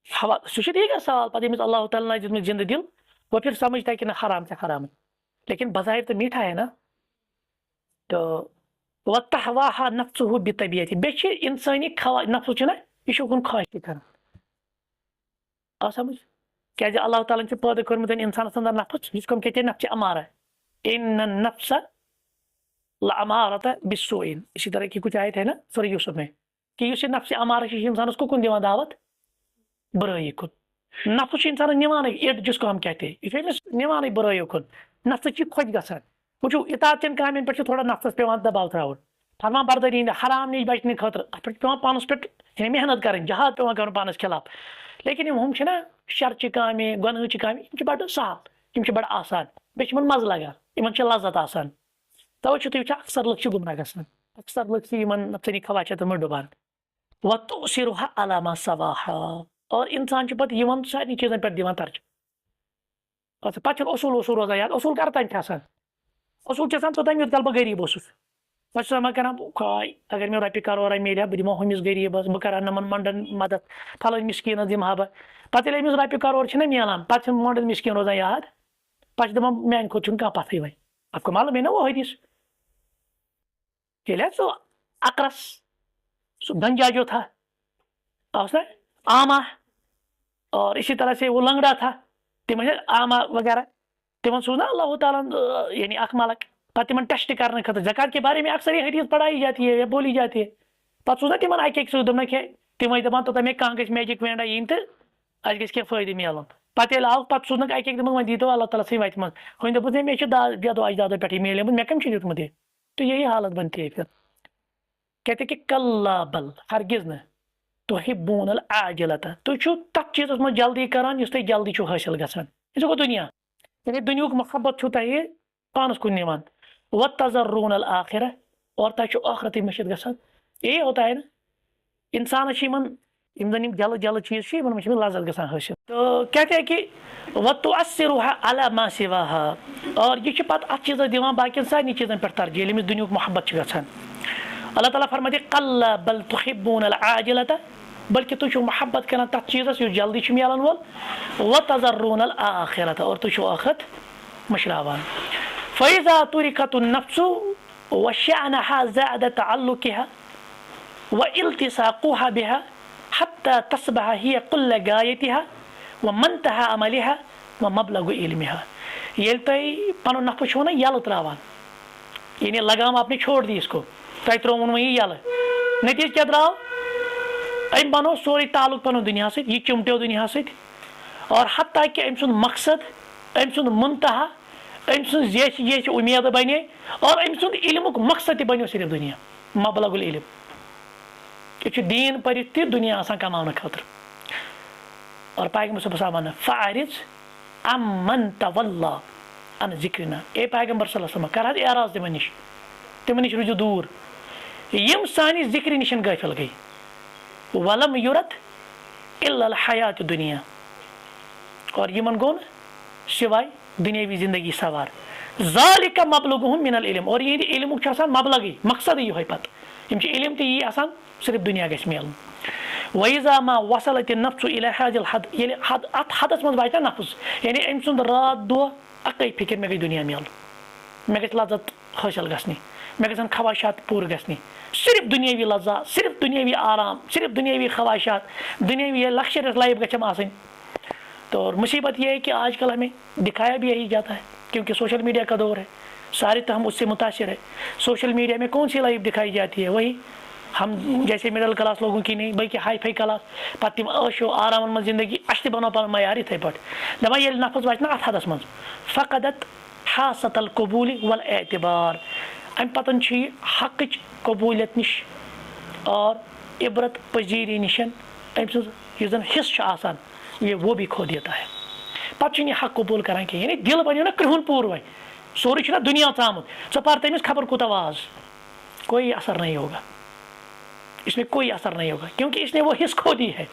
S1: ہوا سُہ چھُ ٹھیٖک ہے سوال پتہٕ ییٚمِس اللہ تعالیٰ نے دِژمٕژ زندٕ دل وہ پھر سمجھتا ہے کہ نہ حرام سے حرام ہے لیکن بظاہر تو میٹھا ہے نا تو وتحواها نفسه بطبیعتی بیٚیہِ چھِ انسٲنی نفس چھُ نا یہِ چھُ کُن خواہش تہِ کران آ سمجھ کیازِ اللہ تعالیٰ چھُ پٲدٕ کوٚرمُت انسانس اندر نفس یُس کم کہتے ہیں نفس امارہ ان النفس لامارۃ بالسوء، اسی طرح کی کچھ آیت ہے نا سورہ یوسف میں کہ یہ نفس امارہ انسانس کو کن دیوان دعوت برائی کن، نفس انسان نوان اٹ جس کو ہم کہتے ہیں یہ نوان برائی کن، نفس خوش گژھان وچو اطاعت چن کامن پہ تھوڑا نفسس پیوان دباؤ تراؤن، فرما برداری حرام نش بچنے خاطر ات پہ پیوان پانس پہ محنت کریں، جہاد پیوان کرن پانس خلاف، لیکن ہم چھنا شرچہ کامہ گنہچہ کامہ یہ بڑا سہل، یہ بڑا آسان، بیٚیہِ چھِ یمن مزٕ لگان، یمن لذت آسان، توے چھُ تُہۍ وٕچھان اکثر لُکھ چھِ گمراہ گژھان، اکثر لُکھ چھِ یمن نفسانی خواہشاتن منٛز ڈُبان، وتؤثرها على ما سواها، اور انسان چھُ پتہٕ یمن سارنٕے چیٖزن پٮ۪ٹھ دِوان ترجیح، پتہٕ چھُنہٕ اصوٗل روزان یاد، اصوٗل کر تام چھِ آسان، اصوٗل چھُ آسان توٚتام یوٚت کال بہٕ غریٖب اوسُس، پتہٕ چھُ آسان کران خواے اگر مےٚ رۄپیہِ کرورا میلہِ بہٕ دِمہٕ ہُمِس غریٖبس، بہٕ کرٕ ہا نمن منڈن مدد، پھلٲنۍ مسکیٖنس دِمہٕ ہا بہٕ، پتہٕ ییٚلہِ أمِس رۄپیہِ کرور چھِنہ میلان پتہٕ چھُنہٕ منڈن مسکیٖن روزان یاد، پتہٕ چھِ دپان میانہِ کھۄتہٕ چھُنہٕ کانٛہہ پتھٕے وۄنۍ، آپ کو معلوم ہے نا وہ حدیث، ییٚلہِ سُہ اکرس سُہ گنجا جو تھا آما، اور اسی طرح سے وہ لنگڑا تھا، تمن آما وغیرہ، تمن سوز نا اللہ تعالیٰ یعنی اخ ملک، پتہ تمن ٹیسٹ کرنے خاطر زکات کے بارے میں اکثر یہ حدیث پڑھائی جاتی ہے یا بولی جاتی ہے، پتہ سوز نا تمن اکہ سوز دپنا کہ تم دپان توٚتام کانٛہہ گژھِ میجک وینڈا یِنۍ تہٕ اَسہِ گژھِ کینٛہہ فٲیدٕ میلُن، پتہٕ ییٚلہِ آو پتہٕ سوزنکھ اکہ دپان وۄنۍ دیٖتو اللہ تعالیٰ سٕنٛدِ وتہِ منٛز، وۄنۍ دوٚپُس مےٚ چھُ جدو اجدادو پٮ۪ٹھٕے میلیمُت مےٚ کٔمۍ چھُ دیُتمُت یہِ، تو یہی حالت بنتی ہے پھر، کہتے کہ کلا بل ہرگز نہ تحبون العاجلۃ، تُہۍ چھُو تتھ چیٖزس منٛز جلدی کران یُس تۄہہِ جلدی چھُو حٲصِل گژھان، یہ گوٚو دُنیا، یعنی دُنیہُک محبت چھُو تۄہہِ پانس کُن نِوان، وتذرون الآخرہ، اور تۄہہِ چھُو ٲخرتٕے مٔشِد گژھان، یہی ہوتا ہے نا، انسانس چھِ یم زن جلد جلد چیز چھِ یمن منٛز چھِ لذت گژھان حٲصِل، تو کہتے ہیں کہ وتؤثرها على ما سواها، اور یہ چھِ پتہٕ اتھ چیٖزس دِوان باقین سارنٕے چیٖزن پٮ۪ٹھ ترجیح ییٚلہِ أمِس دُنیہُک محبت چھُ گژھان، اللہ تعالیٰ فرماتے کلا بل تحبون العاجلۃ، بلکہ تُہۍ چھِو محبت کران تتھ چیٖزس یُس جلدی چھُ میلن وول، وتذرون الآخرۃ، اور تُہۍ چھِو ٲخرت مٔشراوان، فإذا تركت النفس وشأنها زاد تعلقها والتصاقها بها حتى تصبح هي كل غايتها ومنتهى عملها ومبلغ علمها، ییٚلہِ تۄہہِ پنُن نفس چھُو نا یلہٕ تراوان، یعنی لگام آپ نے چھوڑ دی اس کو، تۄہہِ ترٛووُن وۄنۍ یہِ یلہٕ، نتیجہ کیٛاہ درٛاو، أمۍ بنوو سورُے تعلق پنُن دُنیا سۭتۍ، یہِ چِمٹیو دُنیا سۭتۍ، اور حتیٰ کہ أمۍ سُنٛد مقصد، أمۍ سُنٛد منتہا، أمۍ سٕنٛز زیچھِ اُمید بنے، اور أمۍ سُنٛد علمُک مقصد تہِ بنیو صرف دُنیا، مبلغ العلم، یہ چھُ دیٖن پٔرِتھ تہِ دُنیا آسان کماونہٕ خٲطرٕ، اور پیغمبر صلی اللہ علیہ وسلم فأعرض عمن تولى عن ذکرنا، اے پیغمبر صلی اللہ علیہ وسلم کر حظ اعراض تمن نش روٗزِو دوٗر، یم سانہِ ذکرِ نِش غٲفل گٔے، ولم یورت الا الحیات دنیا، اور یمن گوٚو نہٕ سوائے دُنیاوی زندگی سوار، ذالک مبلغهم من العلم، اور یہندِ علمُک چھُ آسان مبلغٕے مقصدٕے یِہوے پتہٕ، یِم چھِ علم تہِ یی آسان صرف دُنیا گژھِ میلُن، وإذا ما وصلت النفس إلى هذا الحد، ییٚلہِ اتھ حدس منٛز واتہِ نا نفس، یعنی أمۍ سُنٛد رات دۄہ اکے فکر مےٚ گٔے دُنیا میلُن، مےٚ گژھِ لذت حٲصِل گژھنہِ، مےٚ گژھن خواہشات پوٗرٕ گژھنہِ، صرف دُنیاوی لذات، صرف دُنیاوی آرام، صرف دُنیاوی خواہشات، دُنیاوی لگژریس لائف گژھم آسٕنۍ، تو اور مصیبت یہ ہے کہ آج کل ہمیں دکھایا بھی یہی جاتا ہے، کیونکہ سوشل میڈیا کا دور ہے، سارے تو ہم اس سے متاثر ہے، سوشل میڈیا میں کون سی لائف دکھائی جاتی ہے، وہی ہم جیسے مڈل کلاس لوگوں کی نہیں بلکہ ہائی فائی کلاس، پتہ تم عٲشو آرامن منٛز زندگی اَسہِ تہِ بنو پنُن معیار یِتھٕے پٲٹھۍ، دپان ییٚلہِ نفس واتہِ نا اتھ حدس منٛز فقدت حاصت القبوٗل والاعتبار، امہِ پتن چھُ یہِ حقٕچ قبوٗلیت نِش اور عبرت پذیری نِشن أمۍ سٕنٛز یُس زن حصہٕ چھُ آسان یہ وہ بھی کھو دیتا ہے، پتہٕ چھُنہٕ یہِ حق قبوٗل کران کینٛہہ، یعنی دل بنیو نا کرٛہُن پوٗرٕ وۄنۍ، سورُے چھُ نا دُنیا ژامُت، ژٕ پر تٔمِس خبر کوٗتاہ واز، کوئی اثر نہیں ہوگا، اس میں کوئی اثر نہیں ہوگا، کیونکہ اس نے وہ حص کھو دی ہے،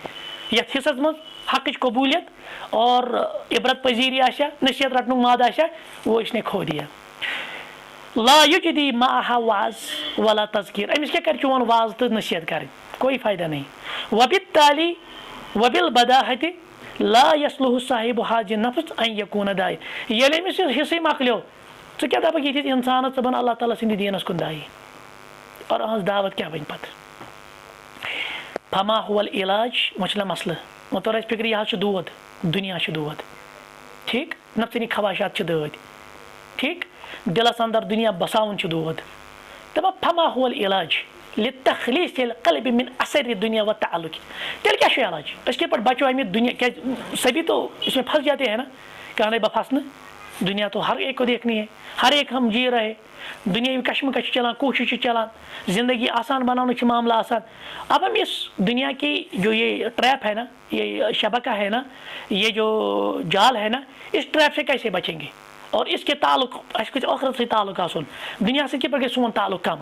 S1: یتھ حصس منٛز حقٕچ قبوٗلیت اور عبرت پذیری آسیا، نصیحت رٹنُک ماد آسیا، وہ اس نے کھو دیا، لا یجدی معها وعظ ولا تذکیر، أمِس کیٛاہ کرِ چون واز تہٕ نصیحت کرٕنۍ، کوئی فٲیدہ نہیں، وبالتالی وبالبداہتی لا یصلح صاحب حاج النفس ان یکون داعی، ییٚلہِ أمِس یہِ حصے مۄکلیو ژٕ کیٛاہ دپکھ یِتھِس انسانس ژٕ بن اللہ تعالیٰ سٕنٛدِ دیٖنس کُن داعی، اور أہنٛز دعوت کیٛاہ بنہِ پتہٕ، فما هو العلاج، وۄنۍ چھُنہ مسلہٕ، وۄنۍ توٚر اَسہِ فکرِ یہِ حظ چھُ دود، دُنیا چھُ دود، ٹھیٖک، نفسانی خواہشات چھِ دٲدۍ، ٹھیٖک، دلس اندر دنیا بساون دود دپان فما هو العلاج لتخلیص القلب من اثر الدنیا و تعلق تیل کیا علاج اس کے پاس بچو ہمیں دنیا سبھی تو اس میں پھنس جاتے ہیں نا کہ نہیں بپھنسنا دنیا تو ہر ایک کو دیکھنی ہے ہر ایک ہم جی رہے دنیا کشمکش چلان کوشش چلان زندگی آسان بنانے کے معاملہ آسان اب ہم اس دنیا کی جو یہ ٹریپ ہے نا یہ شبکہ ہے نا یہ جو جال ہے نا اس ٹریپ سے کیسے بچیں گے اور اس کے تعلق کچھ آخرت سے تعلق آسن دنیا سے کیا سون تعلق کم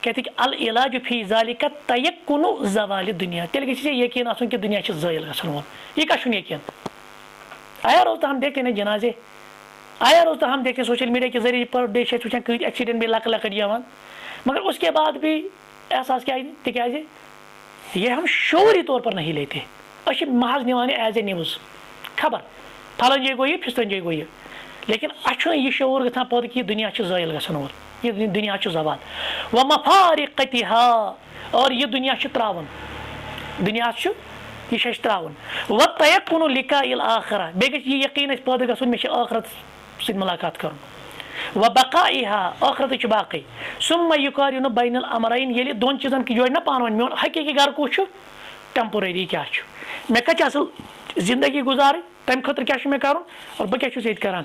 S1: کہتے کہ العلاج فی ذالک تیقن زوال دنیا تیل گژھِ یقین آسن کہ دنیا زائل گژھن وول یہ کیا یقین آیا روز تو ہم دیکھتے ہیں جنازے آیا روز تو ہم دیکھتے ہیں سوشل میڈیا کے ذریعے پر ڈے وچان کئی ایکسیڈنٹ بھی لکٹ یوان مگر اس کے بعد بھی احساس کیا تکیازِ یہ ہم شعوری طور پر نہیں لیتے اچھے محض نوان ایز اے نیوز خبر پھلن جائے گو یہ پھستن جائے گو یہ لیکن اچھا یہ شعور گھان پتہ کہ دنیا زائل گھن وول یہ دنیا زوال و مفارقتها اور یہ دنیا تراون دنیا یہ تراون و تیقن لقاء الاخرہ بیٚیہِ گژھِ یہ یقین اس پٲدٕ گژھُن مےٚ چھِ آخرت سۭتۍ ملاقات کرُن و بقائها آخرت باقی ثم یقارن بین الامرین ییٚلہِ دۄن چیٖزن جوڑِ نا پانہٕ ؤنۍ میون حقیقی گھر کُس چھُ ٹیمپورری کیا مےٚ کتہِ اصل زندگی گزارٕنۍ تمہِ خٲطرٕ کیا مےٚ کرُن اور بہٕ کیا چھُس ییٚتہِ کران